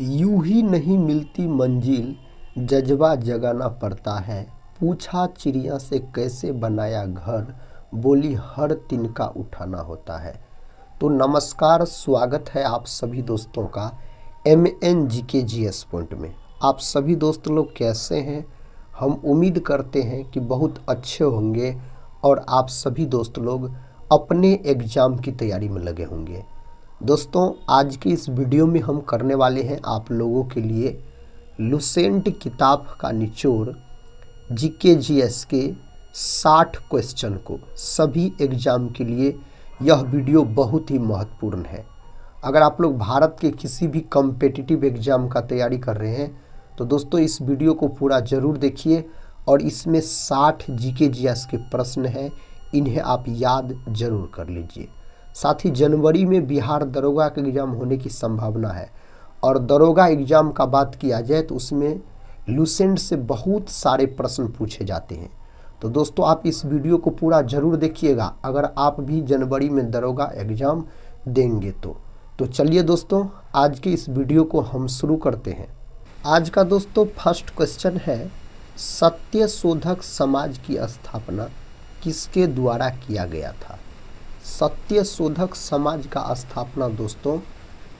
यूं ही नहीं मिलती मंजिल, जज्बा जगाना पड़ता है। पूछा चिड़िया से कैसे बनाया घर, बोली हर तिनका उठाना होता है। तो नमस्कार, स्वागत है आप सभी दोस्तों का MNGKGS पॉइंट में। आप सभी दोस्त लोग कैसे हैं? हम उम्मीद करते हैं कि बहुत अच्छे होंगे और आप सभी दोस्त लोग अपने एग्ज़ाम की तैयारी में लगे होंगे। दोस्तों, आज की इस वीडियो में हम करने वाले हैं आप लोगों के लिए लुसेंट किताब का निचोड़ GKGS के 60 क्वेश्चन को सभी एग्ज़ाम के लिए यह वीडियो बहुत ही महत्वपूर्ण है। अगर आप लोग भारत के किसी भी कॉम्पिटिटिव एग्ज़ाम का तैयारी कर रहे हैं तो दोस्तों इस वीडियो को पूरा ज़रूर देखिए और इसमें 60 GKGS के प्रश्न हैं, इन्हें आप याद ज़रूर कर लीजिए। साथ ही जनवरी में बिहार दरोगा का एग्ज़ाम होने की संभावना है और दरोगा एग्ज़ाम का बात किया जाए तो उसमें लुसेंट से बहुत सारे प्रश्न पूछे जाते हैं। तो दोस्तों आप इस वीडियो को पूरा ज़रूर देखिएगा अगर आप भी जनवरी में दरोगा एग्ज़ाम देंगे तो चलिए दोस्तों आज के इस वीडियो को हम शुरू करते हैं। आज का दोस्तों फर्स्ट क्वेश्चन है, सत्य शोधक समाज की स्थापना किसके द्वारा किया गया था? सत्य शोधक समाज का स्थापना दोस्तों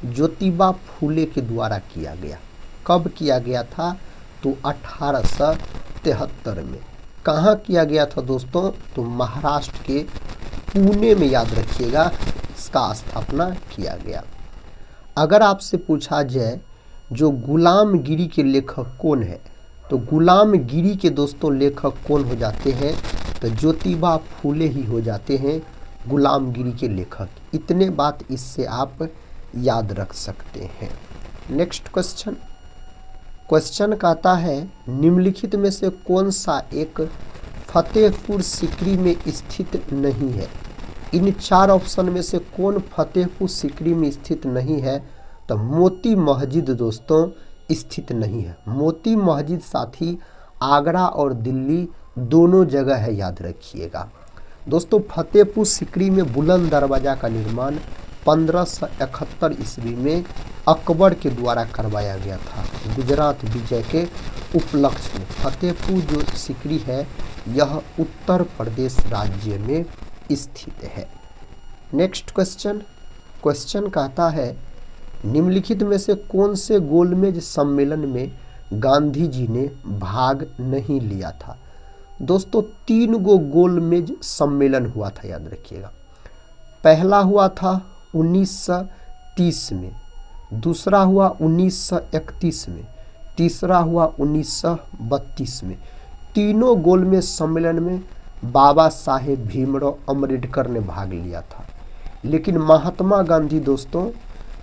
ज्योतिबा फूले के द्वारा किया गया। कब किया गया था? तो 1873 में। कहाँ किया गया था दोस्तों? तो महाराष्ट्र के पुणे में, याद रखिएगा, इसका स्थापना किया गया। अगर आपसे पूछा जाए जो गुलामगिरी के लेखक कौन है, तो गुलामगिरी के दोस्तों लेखक कौन हो जाते हैं? तो ज्योतिबा फूले ही हो जाते हैं गुलामगिरी के लेखक। इतने बात इससे आप याद रख सकते हैं। नेक्स्ट क्वेश्चन कहता है, निम्नलिखित में से कौन सा एक फतेहपुर सीकरी में स्थित नहीं है? इन 4 ऑप्शन में से कौन फतेहपुर सीकरी में स्थित नहीं है? तो मोती मस्जिद दोस्तों स्थित नहीं है। मोती मस्जिद साथी आगरा और दिल्ली दोनों जगह है, याद रखिएगा। दोस्तों फतेहपुर सीकरी में बुलंद दरवाज़ा का निर्माण 1571 ईस्वी में अकबर के द्वारा करवाया गया था। गुजरात विजय के उपलक्ष्य में फतेहपुर जो सीकरी है यह उत्तर प्रदेश राज्य में स्थित है। नेक्स्ट क्वेश्चन कहता है, निम्नलिखित में से कौन से गोलमेज सम्मेलन में गांधी जी ने भाग नहीं लिया था? दोस्तों 3 गो गोलमेज सम्मेलन हुआ था, याद रखिएगा। पहला हुआ था 1930 में, दूसरा हुआ 1931 में, तीसरा हुआ 1932 में। तीनों गोलमेज सम्मेलन में बाबा साहेब भीमराव अम्बेडकर ने भाग लिया था, लेकिन महात्मा गांधी दोस्तों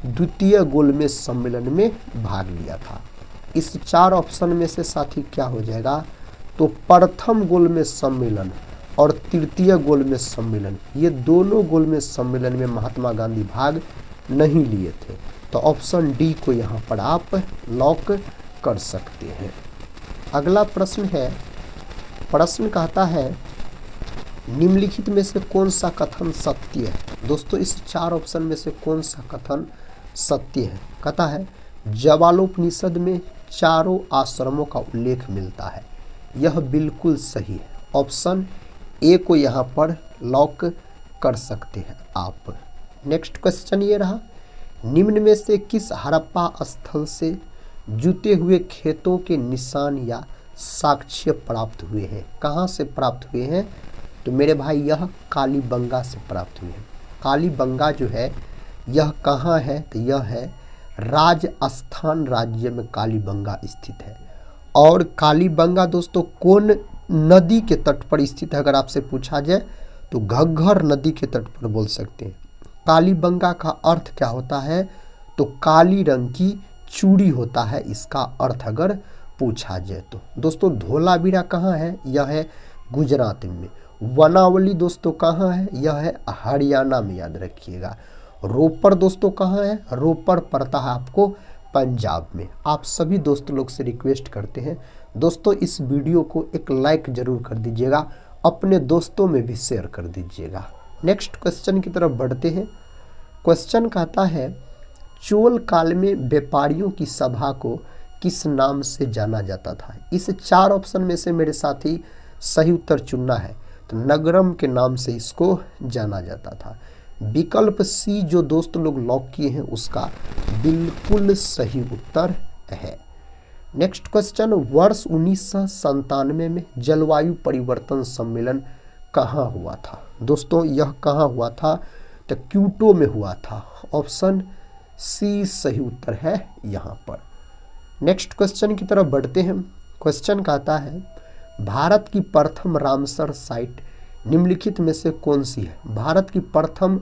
द्वितीय गोलमेज सम्मेलन में भाग लिया था। इस 4 ऑप्शन में से साथी क्या हो जाएगा? तो प्रथम गोलमेज सम्मेलन और तृतीय गोलमेज सम्मेलन, ये दोनों गोलमेज सम्मेलन में महात्मा गांधी भाग नहीं लिए थे। तो ऑप्शन डी को यहाँ पर आप लॉक कर सकते हैं। अगला प्रश्न है, प्रश्न कहता है, निम्नलिखित में से कौन सा कथन सत्य है? दोस्तों इस 4 ऑप्शन में से कौन सा कथन सत्य है? कहता है ज्वालोपनिषद में चारों आश्रमों का उल्लेख मिलता है। यह बिल्कुल सही है। ऑप्शन ए को यहाँ पर लॉक कर सकते हैं आप। नेक्स्ट क्वेश्चन ये रहा, निम्न में से किस हड़प्पा स्थल से जुते हुए खेतों के निशान या साक्ष्य प्राप्त हुए हैं? कहाँ से प्राप्त हुए हैं? तो मेरे भाई यह कालीबंगा से प्राप्त हुए हैं। कालीबंगा जो है यह कहाँ है? तो यह है राजस्थान राज्य में कालीबंगा स्थित है। और कालीबंगा दोस्तों कौन नदी के तट पर स्थित है? अगर आपसे पूछा जाए तो घग्घर नदी के तट पर बोल सकते हैं। कालीबंगा का अर्थ क्या होता है? तो काली रंग की चूड़ी होता है, इसका अर्थ अगर पूछा जाए तो। दोस्तों धोलावीरा कहाँ है? यह है गुजरात में। वनावली दोस्तों कहाँ है? यह है हरियाणा में, याद रखिएगा। रोपड़ दोस्तों कहाँ है? रोपड़ पड़ता है आपको पंजाब में। आप सभी दोस्त लोग से रिक्वेस्ट करते हैं दोस्तों इस वीडियो को एक लाइक जरूर कर दीजिएगा, अपने दोस्तों में भी शेयर कर दीजिएगा। नेक्स्ट क्वेश्चन की तरफ बढ़ते हैं। क्वेश्चन कहता है चोल काल में व्यापारियों की सभा को किस नाम से जाना जाता था? इस 4 ऑप्शन में से मेरे साथी सही उत्तर चुनना है। तो नगरम के नाम से इसको जाना जाता था। विकल्प सी जो दोस्त लोग लॉक किए हैं उसका बिल्कुल सही उत्तर है। नेक्स्ट क्वेश्चन, वर्ष 1997 में जलवायु परिवर्तन सम्मेलन कहाँ हुआ था? दोस्तों यह कहाँ हुआ था? तो क्योटो में हुआ था। ऑप्शन सी सही उत्तर है यहाँ पर। नेक्स्ट क्वेश्चन की तरफ बढ़ते हैं। क्वेश्चन कहता है भारत की प्रथम रामसर साइट निम्नलिखित में से कौन सी है? भारत की प्रथम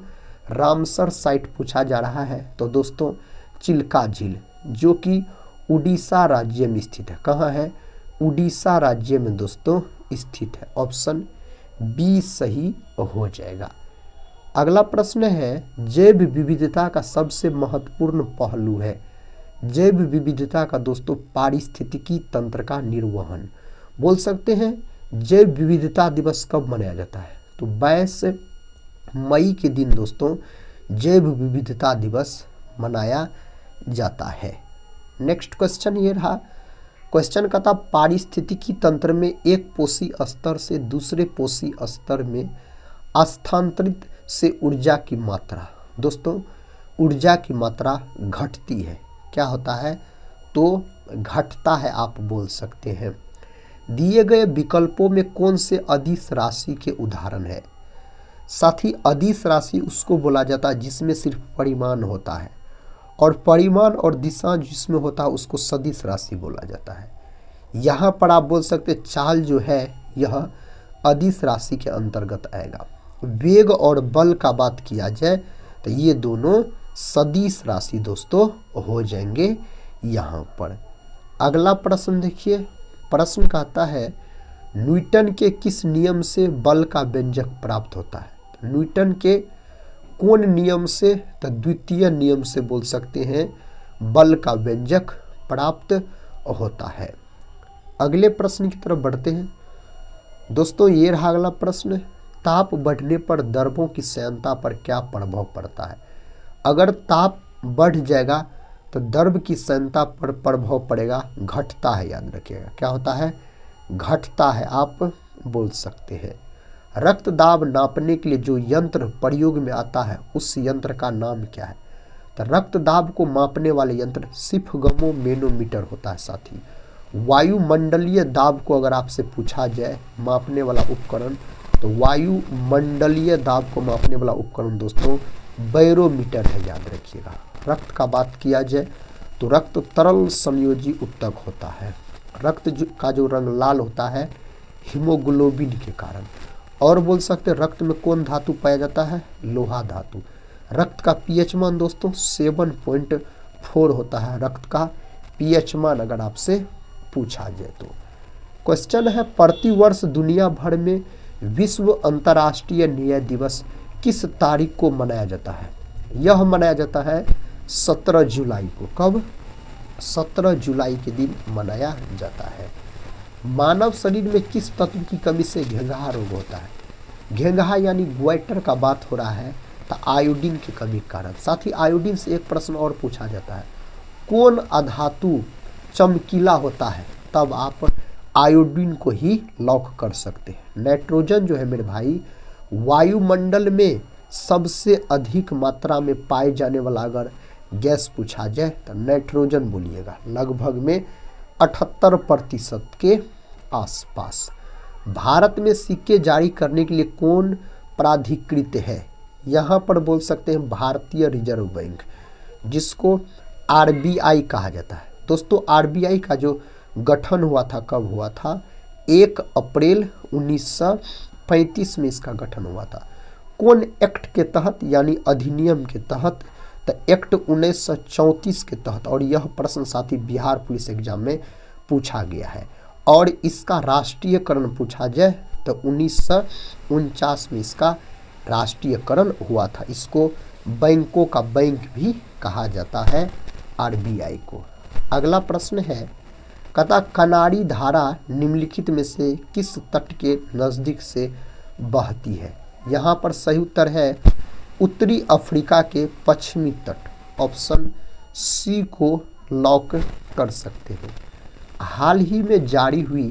रामसर साइट पूछा जा रहा है। तो दोस्तों चिल्का झील जो कि उड़ीसा राज्य में स्थित है। कहाँ है? उड़ीसा राज्य में दोस्तों स्थित है। ऑप्शन बी सही हो जाएगा। अगला प्रश्न है जैव विविधता का सबसे महत्वपूर्ण पहलू है। जैव विविधता का दोस्तों पारिस्थितिकी तंत्र का निर्वहन। बोल सकते हैं जैव विविधता दिवस कब मनाया जाता है? तो 22 मई के दिन दोस्तों जैव विविधता दिवस मनाया जाता है। नेक्स्ट क्वेश्चन ये रहा। क्वेश्चन का था पारिस्थितिकी तंत्र में एक पोषी स्तर से दूसरे पोषी स्तर में स्थानांतरित से ऊर्जा की मात्रा। दोस्तों ऊर्जा की मात्रा घटती है। क्या होता है? तो घटता है, आप बोल सकते हैं। दिए गए विकल्पों में कौन से अदिश राशि के उदाहरण है? साथ ही अदिश राशि उसको बोला जाता है जिसमें सिर्फ परिमाण होता है, और परिमाण और दिशा जिसमें होता है उसको सदिश राशि बोला जाता है। यहाँ पर आप बोल सकते चाल जो है यह अदिश राशि के अंतर्गत आएगा। वेग और बल का बात किया जाए तो ये दोनों सदिश राशि दोस्तों हो जाएंगे यहाँ पर। अगला प्रश्न देखिए। प्रश्न कहता है न्यूटन के किस नियम से बल का व्यंजक प्राप्त होता है? न्यूटन के कौन नियम से? तो द्वितीय नियम से बोल सकते हैं बल का व्यंजक प्राप्त होता है। अगले प्रश्न की तरफ बढ़ते हैं। दोस्तों ये रहा अगला प्रश्न। ताप बढ़ने पर द्रव्यों की श्यानता पर क्या प्रभाव पड़ता है? अगर ताप बढ़ जाएगा तो द्रव्य की श्यानता पर प्रभाव पड़ेगा, घटता है। याद रखिएगा क्या होता है? घटता है, आप बोल सकते हैं। रक्त दाब नापने के लिए जो यंत्र प्रयोग में आता है उस यंत्र का नाम क्या है? तो रक्त दाब को मापने वाले यंत्र सिफगमो मैनोमीटर होता है। साथी वायुमंडलीय दाब को अगर आपसे पूछा जाए मापने वाला उपकरण, तो वायुमंडलीय दाब को मापने वाला उपकरण दोस्तों बैरोमीटर है। याद रखिएगा। रक्त का बात किया जाए तो रक्त तरल संयोजी उत्तक होता है। रक्त का जो रंग लाल होता है हीमोग्लोबिन के कारण। और बोल सकते हैं रक्त में कौन धातु पाया जाता है? लोहा धातु। रक्त का पीएच मान दोस्तों 7.4 होता है। रक्त का पीएच मान अगर आपसे पूछा जाए तो। क्वेश्चन है प्रतिवर्ष दुनिया भर में विश्व अंतर्राष्ट्रीय न्याय दिवस किस तारीख को मनाया जाता है? यह मनाया जाता है 17 जुलाई को। कब? 17 जुलाई के दिन मनाया जाता है। मानव शरीर में किस तत्व की कमी से घेंघा रोग होता है? घेंघा यानी ग्वाइटर का बात हो रहा है तो आयोडीन की कमी के कारण। साथ ही आयोडीन से एक प्रश्न और पूछा जाता है कौन अधातु चमकीला होता है? तब आप आयोडीन को ही लॉक कर सकते हैं। नाइट्रोजन जो है मेरे भाई वायुमंडल में सबसे अधिक मात्रा में पाए जाने वाला अगर गैस पूछा जाए तो नाइट्रोजन बोलिएगा। लगभग में 78% के आसपास। भारत में सिक्के जारी करने के लिए कौन प्राधिकृत है? यहाँ पर बोल सकते हैं भारतीय रिजर्व बैंक, जिसको आरबीआई कहा जाता है। दोस्तों आरबीआई का जो गठन हुआ था कब हुआ था? 1 अप्रैल 1935 में इसका गठन हुआ था। कौन एक्ट के तहत यानी अधिनियम के तहत? तो एक्ट 1934 के तहत। और यह प्रश्न साथी बिहार पुलिस एग्जाम में पूछा गया है। और इसका राष्ट्रीयकरण पूछा जाए तो 1949 में इसका राष्ट्रीयकरण हुआ था। इसको बैंकों का बैंक भी कहा जाता है आरबीआई को। अगला प्रश्न है कहता कनारी धारा निम्नलिखित में से किस तट के नज़दीक से बहती है? यहाँ पर सही उत्तर है उत्तरी अफ्रीका के पश्चिमी तट। ऑप्शन सी को लॉक कर सकते हैं। हाल ही में जारी हुई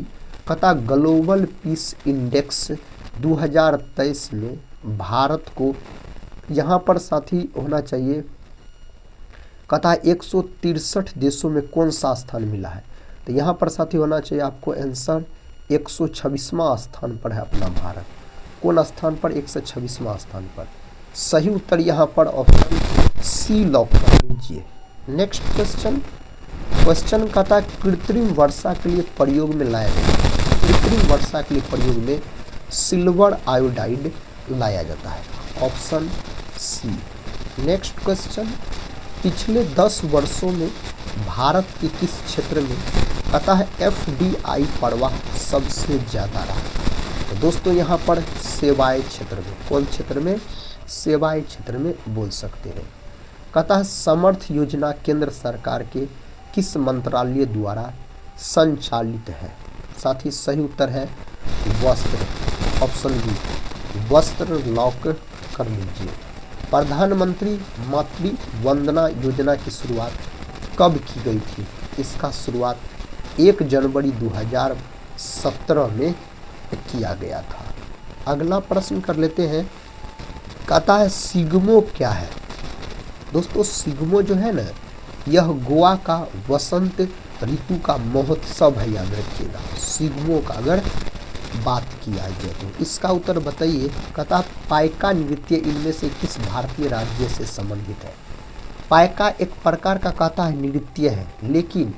कथा ग्लोबल पीस इंडेक्स 2023 में भारत को यहाँ पर साथी होना चाहिए कथा 163 देशों में कौन सा स्थान मिला है। तो यहाँ पर साथी होना चाहिए आपको आंसर 126वां स्थान पर है अपना भारत। कौन स्थान पर? 126वां स्थान पर। सही उत्तर यहाँ पर ऑप्शन सी लॉक कर लीजिए। नेक्स्ट क्वेश्चन कहता है कृत्रिम वर्षा के लिए प्रयोग में लाया गया। कृत्रिम वर्षा के लिए प्रयोग में सिल्वर आयोडाइड लाया जाता है। ऑप्शन सी। नेक्स्ट क्वेश्चन, पिछले 10 वर्षों में भारत के किस क्षेत्र में कहता है FDI प्रवाह सबसे ज़्यादा रहा? तो दोस्तों यहाँ पर सेवाएं क्षेत्र में। कौन क्षेत्र में? सेवाएं क्षेत्र में बोल सकते हैं। कहता है समर्थ योजना केंद्र सरकार के किस मंत्रालय द्वारा संचालित है? साथ ही सही उत्तर है वस्त्र। ऑप्शन बी वस्त्र लॉक कर लीजिए। प्रधानमंत्री मातृ वंदना योजना की शुरुआत कब की गई थी? इसका शुरुआत 1 जनवरी 2017 में किया गया था। अगला प्रश्न कर लेते हैं। कहता है सिग्मो क्या है? दोस्तों सिग्मो जो है ना, यह गोवा का वसंत ऋतु का महोत्सव है, याद रखिएगा। सिग्मो का अगर बात किया जाए तो इसका उत्तर बताइए। कहता पाइका नृत्य इनमें से किस भारतीय राज्य से संबंधित है? पाइका एक प्रकार का कहता है नृत्य है, लेकिन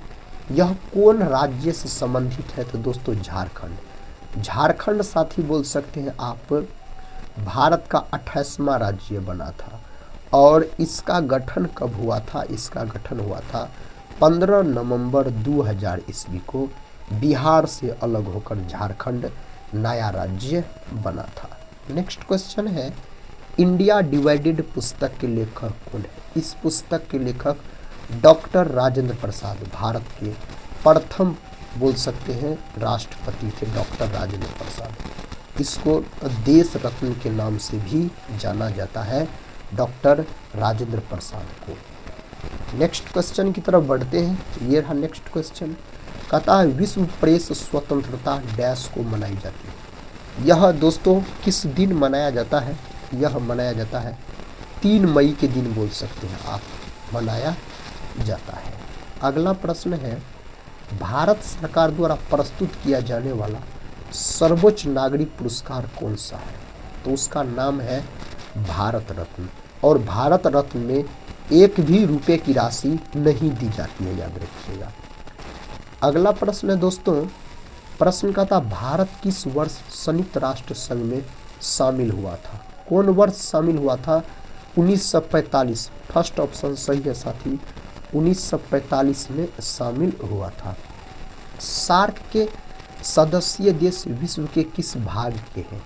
यह कौन राज्य से संबंधित है? तो दोस्तों झारखंड। झारखंड साथी बोल सकते हैं आप भारत का 28वां राज्य बना था। और इसका गठन कब हुआ था? इसका गठन हुआ था 15 नवंबर 2000 ईस्वी को। बिहार से अलग होकर झारखंड नया राज्य बना था। नेक्स्ट क्वेश्चन है इंडिया डिवाइडेड पुस्तक के लेखक कौन है? इस पुस्तक के लेखक डॉक्टर राजेंद्र प्रसाद, भारत के प्रथम बोल सकते हैं राष्ट्रपति थे डॉक्टर राजेंद्र प्रसाद। इसको देश रत्न के नाम से भी जाना जाता है, डॉक्टर राजेंद्र प्रसाद को। नेक्स्ट क्वेश्चन की तरफ बढ़ते हैं। ये रहा नेक्स्ट क्वेश्चन। कहता है विश्व प्रेस स्वतंत्रता डैश को मनाई जाती है। यह दोस्तों किस दिन मनाया जाता है? यह मनाया जाता है 3 मई के दिन बोल सकते हैं आप, मनाया जाता है। अगला प्रश्न है भारत सरकार द्वारा प्रस्तुत किया जाने वाला सर्वोच्च नागरिक पुरस्कार कौन सा है? तो उसका नाम है भारत रत्न। और भारत रत्न में 1 भी रुपये की राशि नहीं दी जाती है, याद रखिएगा। अगला प्रश्न है दोस्तों, प्रश्न का था भारत किस वर्ष संयुक्त राष्ट्र संघ में शामिल हुआ था? कौन वर्ष शामिल हुआ था? 1945। फर्स्ट ऑप्शन सही है साथी, 1945 में शामिल हुआ था। सार्क के सदस्य देश विश्व के किस भाग के हैं?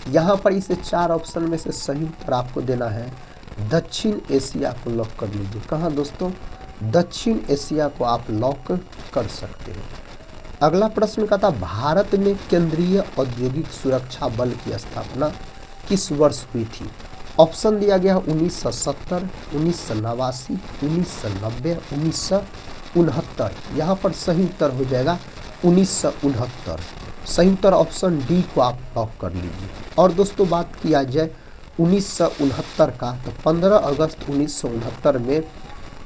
यहाँ पर इसे 4 ऑप्शन में से सही उत्तर आपको देना है दक्षिण एशिया को लॉक कर लीजिए। कहाँ दोस्तों? दक्षिण एशिया को आप लॉक कर सकते हैं। अगला प्रश्न का था भारत में केंद्रीय औद्योगिक सुरक्षा बल की स्थापना किस वर्ष हुई थी? ऑप्शन दिया गया 1970, 1989, 1990, 1969। यहाँ पर सही उत्तर हो जाएगा 1969। सही उत्तर ऑप्शन डी को आप लॉक कर लीजिए। और दोस्तों बात किया जाए 1969 का, तो 15 अगस्त 1969 में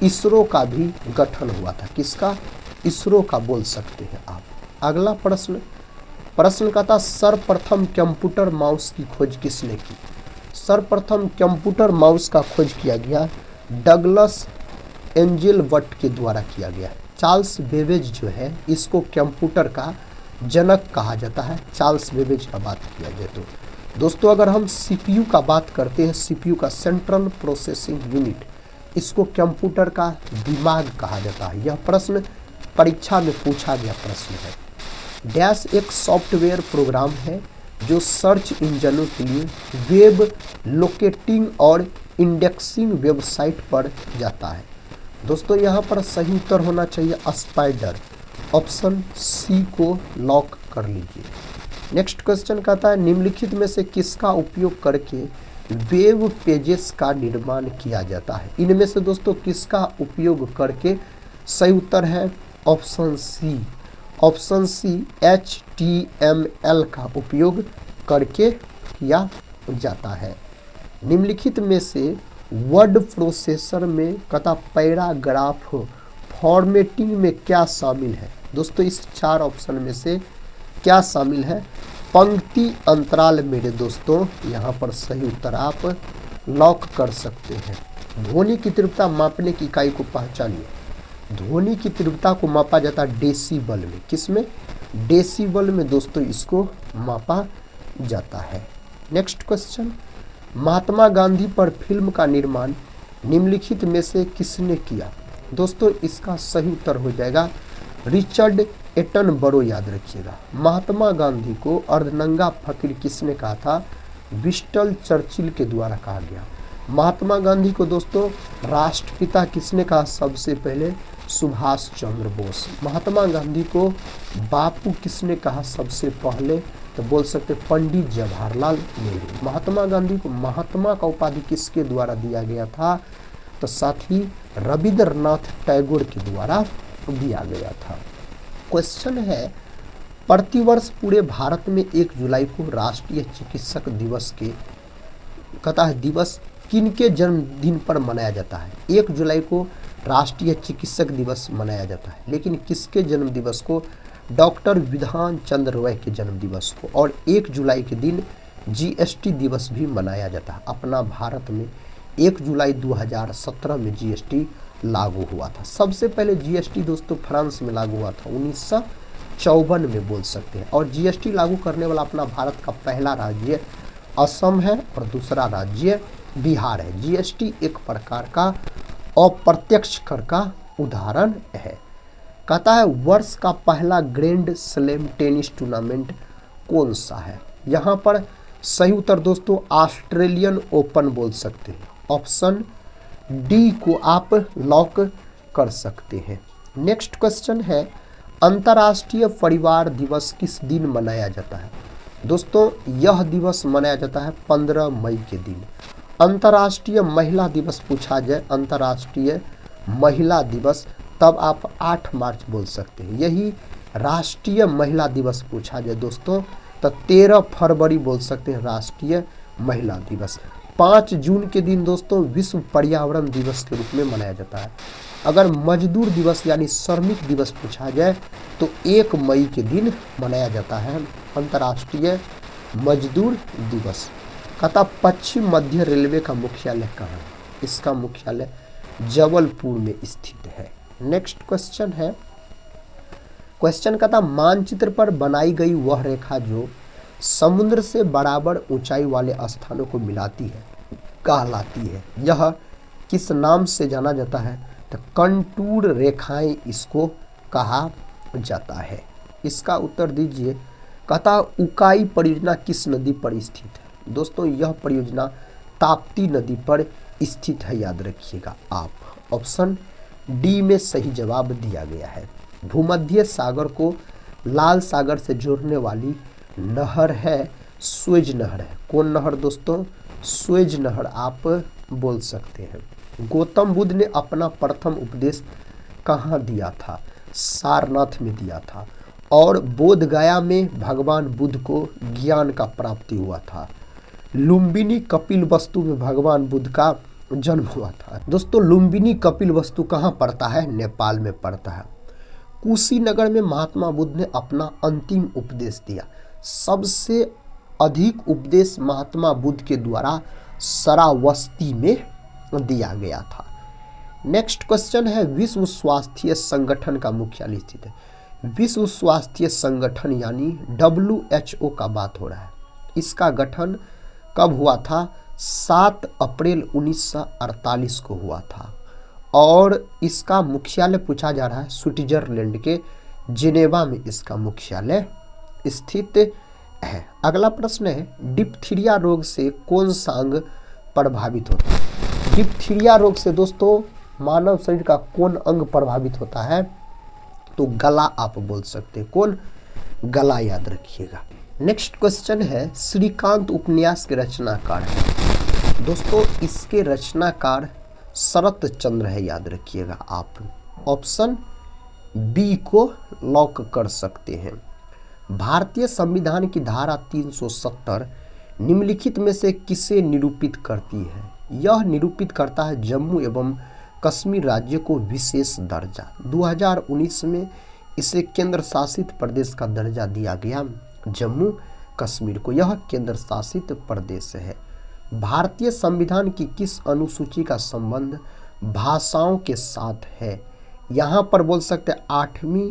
इसरो का भी गठन हुआ था। किसका? इसरो का बोल सकते हैं आप। अगला प्रश्न का था सर्वप्रथम कंप्यूटर माउस की खोज किसने की? सर्वप्रथम कंप्यूटर माउस का खोज किया गया डगलस एंजेलबर्ट के द्वारा किया गया। चार्ल्स बेबेज जो है इसको कंप्यूटर का जनक कहा जाता है। चार्ल्स बेबेज का बात किया जाए तो दोस्तों अगर हम CPU का बात करते हैं, CPU का सेंट्रल प्रोसेसिंग यूनिट, इसको कंप्यूटर का दिमाग कहा जाता है। यह प्रश्न परीक्षा में पूछा गया प्रश्न है। डैश एक सॉफ्टवेयर प्रोग्राम है जो सर्च इंजनों के लिए वेब लोकेटिंग और इंडेक्सिंग वेबसाइट पर जाता है। दोस्तों यहाँ पर सही उत्तर होना चाहिए स्पाइडर। ऑप्शन सी को लॉक कर लीजिए। नेक्स्ट क्वेश्चन कहता है निम्नलिखित में से किसका उपयोग करके वेब पेजेस का निर्माण किया जाता है। इनमें से दोस्तों किसका उपयोग करके? सही उत्तर है option C. Option C HTML का उपयोग करके किया जाता है। निम्नलिखित में से वर्ड प्रोसेसर में कथा पैराग्राफ फॉर्मेटिंग में क्या शामिल है? दोस्तों इस 4 ऑप्शन में से क्या शामिल है? पंक्ति अंतराल मेरे दोस्तों यहाँ पर सही उत्तर आप लॉक कर सकते हैं। ध्वनि की तीव्रता मापने की इकाई को पहचानिए। ध्वनि की तीव्रता को मापा जाता है डेसिबल में। किसमें? डेसिबल में दोस्तों इसको मापा जाता है। नेक्स्ट क्वेश्चन, महात्मा गांधी पर फिल्म का निर्माण निम्नलिखित में से किसने किया? दोस्तों इसका सही उत्तर हो जाएगा रिचर्ड एटनबरो। याद रखिएगा। महात्मा गांधी को अर्धनंगा फकीर किसने कहा था? विंस्टन चर्चिल के द्वारा कहा गया। महात्मा गांधी को दोस्तों राष्ट्रपिता किसने कहा? सबसे पहले सुभाष चंद्र बोस। महात्मा गांधी को बापू किसने कहा सबसे पहले? तो बोल सकते पंडित जवाहरलाल नेहरू। महात्मा गांधी को महात्मा का उपाधि किसके द्वारा दिया गया था? तो साथी रविंद्रनाथ टैगोर के द्वारा दिया गया था। क्वेश्चन है, प्रतिवर्ष पूरे भारत में 1 जुलाई को राष्ट्रीय चिकित्सक दिवस के कथा है दिवस किनके जन्मदिन पर मनाया जाता है? 1 जुलाई को राष्ट्रीय चिकित्सक दिवस मनाया जाता है, लेकिन किसके जन्म दिवस को? डॉक्टर विधान चंद्र रॉय के जन्म दिवस को। और 1 जुलाई के दिन GST दिवस भी मनाया जाता है। अपना भारत में 1 जुलाई 2017 में GST लागू हुआ था। सबसे पहले GST दोस्तों फ्रांस में लागू हुआ था 1954 में बोल सकते हैं। और GST लागू करने वाला अपना भारत का पहला राज्य असम है और दूसरा राज्य बिहार है। GST एक प्रकार का अप्रत्यक्ष कर का उदाहरण है। कहता है वर्ष का पहला ग्रैंड स्लैम टेनिस टूर्नामेंट कौन सा है? यहाँ पर सही उत्तर दोस्तों ऑस्ट्रेलियन ओपन बोल सकते हैं। ऑप्शन डी को आप लॉक कर सकते हैं। नेक्स्ट क्वेश्चन है, अंतर्राष्ट्रीय परिवार दिवस किस दिन मनाया जाता है? दोस्तों यह दिवस मनाया जाता है 15 मई के दिन। अंतर्राष्ट्रीय महिला दिवस पूछा जाए, अंतर्राष्ट्रीय महिला दिवस, तब आप 8 मार्च बोल सकते हैं। यही राष्ट्रीय महिला दिवस पूछा जाए दोस्तों तो 13 फरवरी बोल सकते हैं राष्ट्रीय महिला दिवस। 5 जून के दिन दोस्तों विश्व पर्यावरण दिवस के रूप में मनाया जाता है। अगर मजदूर दिवस यानी श्रमिक दिवस पूछा जाए तो 1 मई के दिन मनाया जाता है अंतर्राष्ट्रीय मजदूर दिवस। कहता पश्चिम मध्य रेलवे का मुख्यालय कहाँ है? इसका मुख्यालय जबलपुर में स्थित है। नेक्स्ट क्वेश्चन है, क्वेश्चन कहता मानचित्र पर बनाई गई वह रेखा जो समुद्र से बराबर ऊंचाई वाले स्थानों को मिलाती है कहलाती है, यह किस नाम से जाना जाता है? तो कंटूर रेखाएं इसको कहा जाता है। इसका उत्तर दीजिए। कहता उकाई परियोजना किस नदी पर स्थित है? दोस्तों यह परियोजना ताप्ती नदी पर स्थित है, याद रखिएगा आप। ऑप्शन डी में सही जवाब दिया गया है। भूमध्य सागर को लाल सागर से जोड़ने वाली नहर है स्वेज नहर है। कौन नहर दोस्तों? स्वेज नहर आप बोल सकते हैं। गौतम बुद्ध ने अपना प्रथम उपदेश कहाँ दिया था? सारनाथ में दिया था। और बोध गया में भगवान बुद्ध को ज्ञान का प्राप्ति हुआ था। लुम्बिनी कपिल वस्तु में भगवान बुद्ध का जन्म हुआ था। दोस्तों लुम्बिनी कपिल वस्तु कहाँ पड़ता है? नेपाल में पड़ता है। कुशीनगर में महात्मा बुद्ध ने अपना अंतिम उपदेश दिया। सबसे अधिक उपदेश महात्मा बुद्ध के द्वारा श्रावस्ती में दिया गया था। नेक्स्ट क्वेश्चन है, विश्व स्वास्थ्य संगठन का मुख्यालय स्थित है। विश्व स्वास्थ्य संगठन यानी WHO का बात हो रहा है। इसका गठन कब हुआ था? 7 अप्रैल 1948 को हुआ था। और इसका मुख्यालय पूछा जा रहा है स्विट्जरलैंड के जिनेवा में इसका मुख्यालय स्थित है। अगला प्रश्न है, डिप्थीरिया रोग से कौन सा अंग प्रभावित होता है? डिप्थीरिया रोग से दोस्तों मानव शरीर का कौन अंग प्रभावित होता है? तो गला आप बोल सकते हैं। कौन? गला, याद रखिएगा। नेक्स्ट क्वेश्चन है, श्रीकांत उपन्यास के रचनाकार हैं। दोस्तों इसके रचनाकार शरत चंद्र है, याद रखिएगा। आप ऑप्शन बी को लॉक कर सकते हैं। भारतीय संविधान की धारा 370 निम्नलिखित में से किसे निरूपित करती है? यह निरूपित करता है जम्मू एवं कश्मीर राज्य को विशेष दर्जा। 2019 में इसे केंद्र शासित प्रदेश का दर्जा दिया गया। जम्मू कश्मीर को यह केंद्र शासित प्रदेश है। भारतीय संविधान की किस अनुसूची का संबंध भाषाओं के साथ है? यहाँ पर बोल सकते हैं 8वीं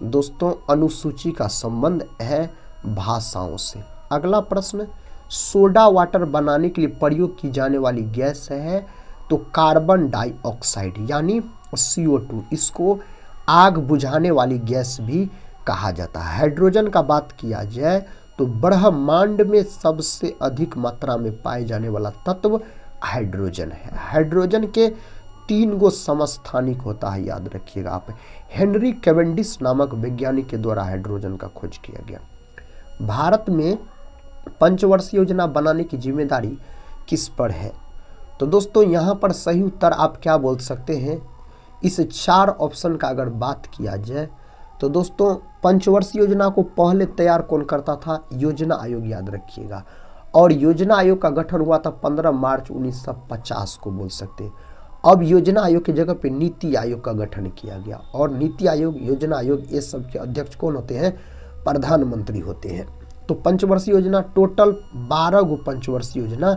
दोस्तों अनुसूची का संबंध है भाषाओं से। अगला प्रश्न, सोडा वाटर बनाने के लिए प्रयोग की जाने वाली गैस है तो कार्बन डाइऑक्साइड यानी CO2। इसको आग बुझाने वाली गैस भी कहा जाता है। हाइड्रोजन का बात किया जाए तो ब्रह्मांड में सबसे अधिक मात्रा में पाए जाने वाला तत्व हाइड्रोजन है। हाइड्रोजन के 3 गो समस्थानिक होता है, याद रखिएगा आप। हेनरी कैवेंडिश नामक वैज्ञानिक के द्वारा हाइड्रोजन का खोज किया गया। भारत में पंचवर्षीय योजना बनाने की जिम्मेदारी किस पर है? तो दोस्तों यहाँ पर सही उत्तर आप क्या बोल सकते हैं? इस 4 ऑप्शन का अगर बात किया जाए तो दोस्तों पंचवर्षीय योजना को पहले तैयार कौन करता था? योजना आयोग, याद रखिएगा। और योजना आयोग का गठन हुआ था 15 मार्च 1950 को, बोल सकते हैं। अब योजना आयोग की जगह पे नीति आयोग का गठन किया गया और नीति आयोग, योजना आयोग, ये सब के अध्यक्ष कौन होते हैं? प्रधानमंत्री होते हैं। तो पंचवर्षीय योजना टोटल 12 गो पंचवर्षीय योजना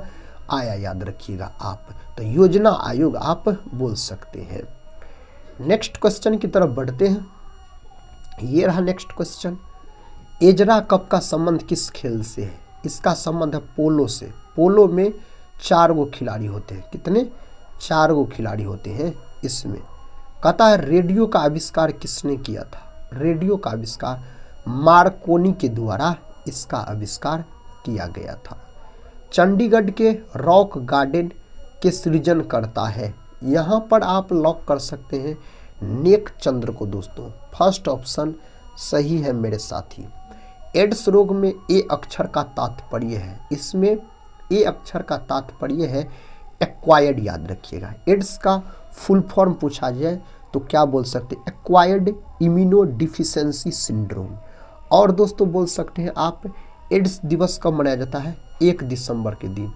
आया, याद रखिएगा आप। तो योजना आयोग आप बोल सकते हैं। नेक्स्ट क्वेश्चन की तरफ बढ़ते हैं। ये रहा नेक्स्ट क्वेश्चन। एजरा कप का संबंध किस खेल से है? इसका संबंध है पोलो से। पोलो में 4 गो खिलाड़ी होते हैं। कितने? 4 गो खिलाड़ी होते हैं इसमें। कहता है रेडियो का आविष्कार किसने किया था? रेडियो का आविष्कार मार्कोनी के द्वारा इसका आविष्कार किया गया था। चंडीगढ़ के रॉक गार्डन के सृजन करता है, यहाँ पर आप लॉक कर सकते हैं नेक चंद्र को। दोस्तों फर्स्ट ऑप्शन सही है मेरे साथी। एड्स रोग में ए अक्षर का तात्पर्य है, इसमें ए अक्षर का तात्पर्य है एक्वायर्ड, याद रखिएगा। एड्स का फुल फॉर्म पूछा जाए तो क्या बोल सकते हैं? Acquired immuno deficiency syndrome. और दोस्तों बोल सकते हैं आप एड्स दिवस कब मनाया जाता है? 1 दिसंबर के दिन।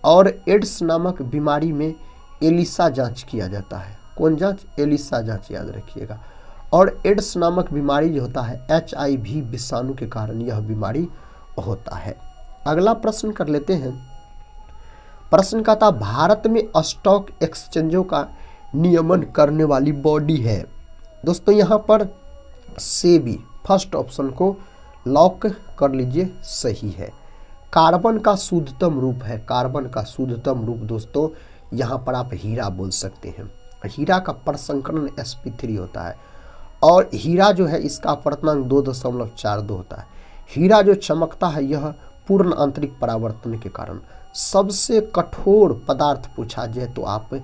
और एड्स नामक बीमारी में एलिसा जांच किया जाता है। कौन जांच? एलिसा जांच, याद रखिएगा। और एड्स नामक बीमारी जो होता है HIV विषाणु के कारण यह बीमारी होता है। अगला प्रश्न कर लेते हैं। प्रश्न का था भारत में स्टॉक एक्सचेंजों का नियमन करने वाली बॉडी है। दोस्तों यहाँ पर सेबी, फर्स्ट ऑप्शन को लॉक कर लीजिए, सही है। कार्बन का शुद्धतम रूप है। कार्बन का शुद्धतम रूप दोस्तों यहाँ पर आप हीरा बोल सकते हैं। हीरा का प्रसंकरण sp3 होता है और हीरा जो है इसका अपवर्तनांक 2.42 होता है। हीरा जो चमकता है यह पूर्ण आंतरिक परावर्तन के कारण। सबसे कठोर पदार्थ पूछा जाए तो आप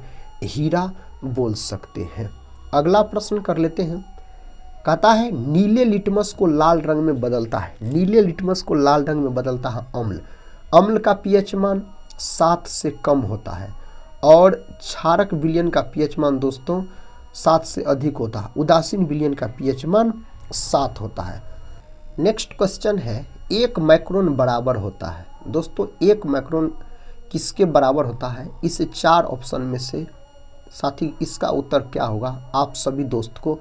हीरा बोल सकते हैं। अगला प्रश्न कर लेते हैं। कहता है नीले लिटमस को लाल रंग में बदलता है। नीले लिटमस को लाल रंग में बदलता है अम्ल। अम्ल का pH मान 7 से कम होता है और क्षारक विलयन का pH मान दोस्तों 7 से अधिक होता है। उदासीन विलयन का pH मान 7 होता है। नेक्स्ट क्वेश्चन है 1 माइक्रोन बराबर होता है। दोस्तों 1 माइक्रोन किसके बराबर होता है? इस 4 ऑप्शन में से साथी इसका उत्तर क्या होगा? आप सभी दोस्त को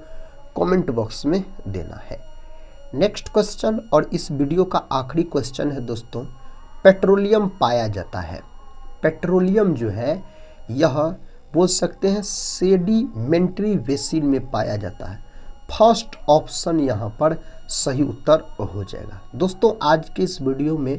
कमेंट बॉक्स में देना है। नेक्स्ट क्वेश्चन और इस वीडियो का आखिरी क्वेश्चन है दोस्तों। पेट्रोलियम पाया जाता है। पेट्रोलियम जो है यह बोल सकते हैं सेडिमेंट्री वेसिल में पाया जाता है। फर्स्ट ऑप्शन यहाँ पर सही उत्तर हो जाएगा। दोस्तों आज के इस वीडियो में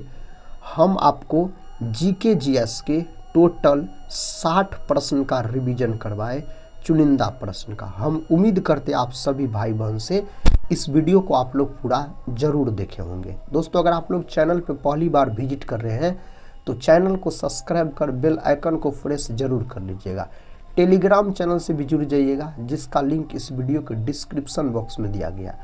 हम आपको GK GS के टोटल 60 प्रश्न का रिवीजन करवाए, चुनिंदा प्रश्न का। हम उम्मीद करते आप सभी भाई बहन से इस वीडियो को आप लोग पूरा जरूर देखे होंगे। दोस्तों अगर आप लोग चैनल पे पहली बार विजिट कर रहे हैं तो चैनल को सब्सक्राइब कर बेल आइकन को प्रेस जरूर कर लीजिएगा। टेलीग्राम चैनल से भी जुड़ जाइएगा जिसका लिंक इस वीडियो के डिस्क्रिप्शन बॉक्स में दिया गया।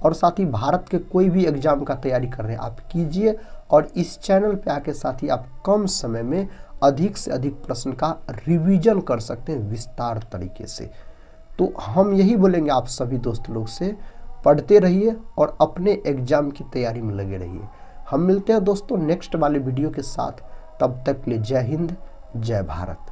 और साथ ही भारत के कोई भी एग्जाम का तैयारी कर रहे हैं आप कीजिए और इस चैनल पे आके साथ ही आप कम समय में अधिक से अधिक प्रश्न का रिवीजन कर सकते हैं विस्तार तरीके से। तो हम यही बोलेंगे आप सभी दोस्त लोग से, पढ़ते रहिए और अपने एग्जाम की तैयारी में लगे रहिए। हम मिलते हैं दोस्तों नेक्स्ट वाले वीडियो के साथ, तब तक के लिए जय हिंद, जय भारत।